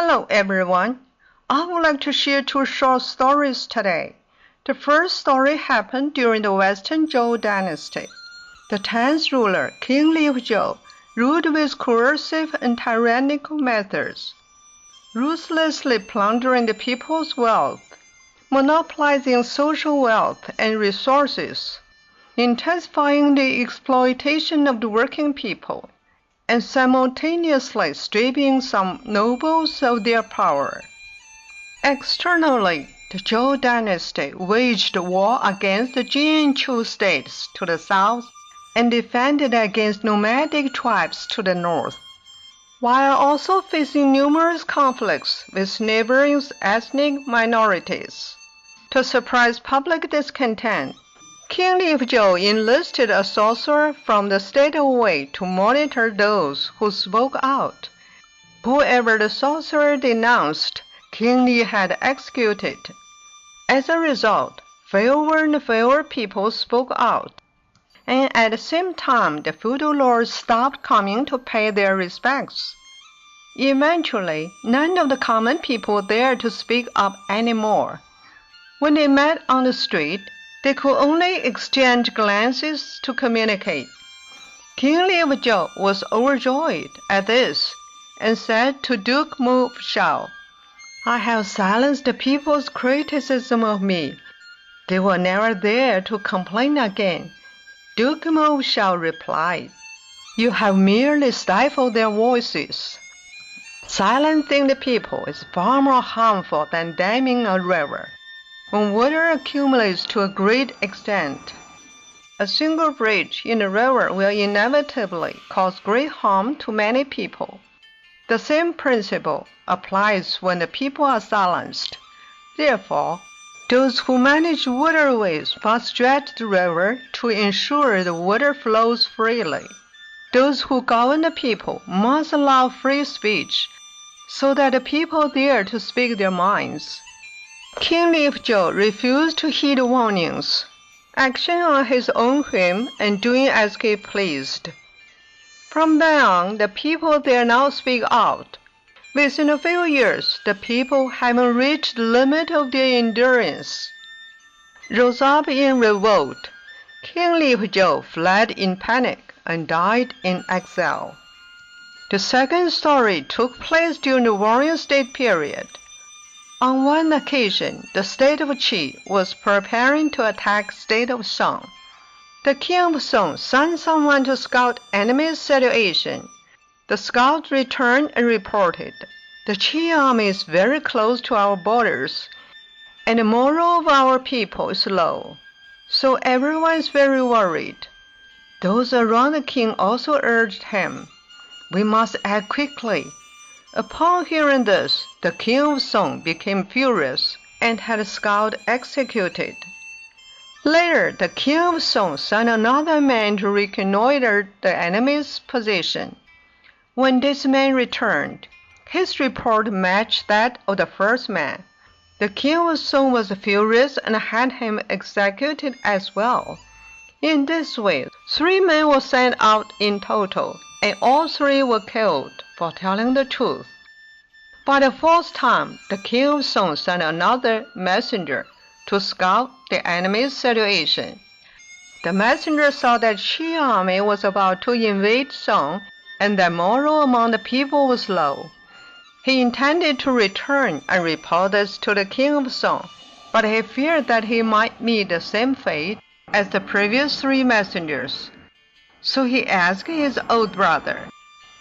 Hello everyone. I would like to share two short stories today. The first story happened during the Western Zhou Dynasty. The 10th ruler, King Li of Zhou, ruled with coercive and tyrannical methods, ruthlessly plundering the people's wealth, monopolizing social wealth and resources, intensifying the exploitation of the working people, and simultaneously stripping some nobles of their power. Externally, the Zhou dynasty waged war against the Jinchu states to the south and defended against nomadic tribes to the north, while also facing numerous conflicts with neighboring ethnic minorities. To suppress public discontent, King Li of Zhou enlisted a sorcerer from the state of Wei to monitor those who spoke out. Whoever the sorcerer denounced, King Li had executed. As a result, fewer and fewer people spoke out, and at the same time the feudal lords stopped coming to pay their respects. Eventually, none of the common people dared to speak up anymore. When they met on the street, they could only exchange glances to communicate. King Li of Zhou was overjoyed at this and said to Duke Mu Shao, "I have silenced the people's criticism of me. They will never dare to complain again." Duke Mu Shao replied, "You have merely stifled their voices. Silencing the people is far more harmful than damming a river. When water accumulates to a great extent, a single breach in the river will inevitably cause great harm to many people. The same principle applies when the people are silenced. Therefore, those who manage waterways must stretch the river to ensure the water flows freely. Those who govern the people must allow free speech so that the people dare to speak their minds." King Li of Zhou refused to heed warnings, acting on his own whim and doing as he pleased. From then on, the people dare not speak out. Within a few years, the people, having reached the limit of their endurance, rose up in revolt. King Li of Zhou fled in panic and died in exile. The second story took place during the Warring State period. On one occasion, the state of Qi was preparing to attack the state of Shang. The king of Song sent someone to scout enemy's situation. The scout returned and reported, "The Qi army is very close to our borders, and the morale of our people is low, so everyone is very worried." Those around the king also urged him, "We must act quickly." Upon hearing this, the king of Song became furious and had the scout executed. Later, the king of Song sent another man to reconnoiter the enemy's position. When this man returned, his report matched that of the first man. The king of Song was furious and had him executed as well. In this way, 3 men were sent out in total, and all 3 were killed for telling the truth. By the 4th time, the king of Song sent another messenger to scout the enemy's situation. The messenger saw that Qi army was about to invade Song and that morale among the people was low. He intended to return and report this to the king of Song, but he feared that he might meet the same fate as the previous 3 messengers. So he asked his old brother.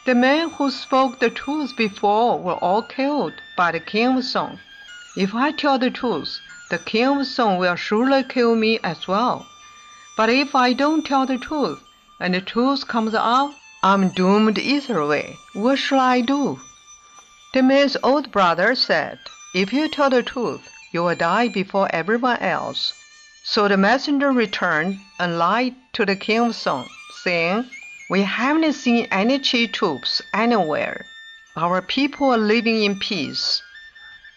The men who spoke the truth before were all killed by the king of Song. If I tell the truth, the king of Song will surely kill me as well. But if I don't tell the truth, and the truth comes out, I'm doomed either way. What shall I do?" The man's old brother said, "If you tell the truth, you will die before everyone else." So the messenger returned and lied to the king of Song, saying, "We haven't seen any Qi troops anywhere. Our people are living in peace."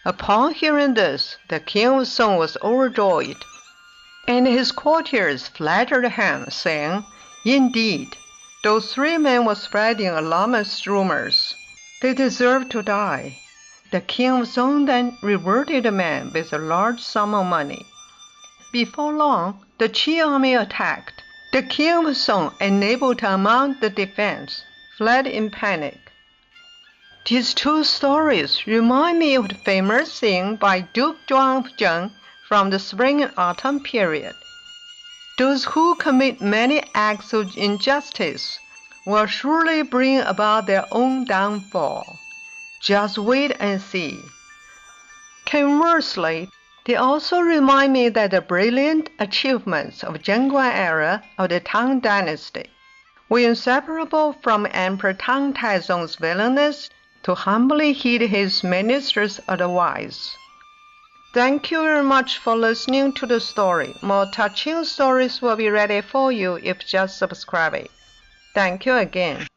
Upon hearing this, the king of Song was overjoyed, and his courtiers flattered him, saying, "Indeed, those 3 men were spreading alarmist rumors. They deserve to die. The king of Zhou then rewarded the man with a large sum of money. Before long, the Qi army attacked. The king of Zhou, unable to mount the defense, fled in panic. These two stories remind me of the famous saying by Duke Zhuang from the spring and autumn period. Those who commit many acts of injustice will surely bring about their own downfall. Just wait and see. Conversely, they also remind me that the brilliant achievements of Zhenguan era of the Tang Dynasty were inseparable from Emperor Tang Taizong's willingness to humbly heed his minister's advice. Thank you very much for listening to the story. More touching stories will be ready for you if just subscribe. Thank you again.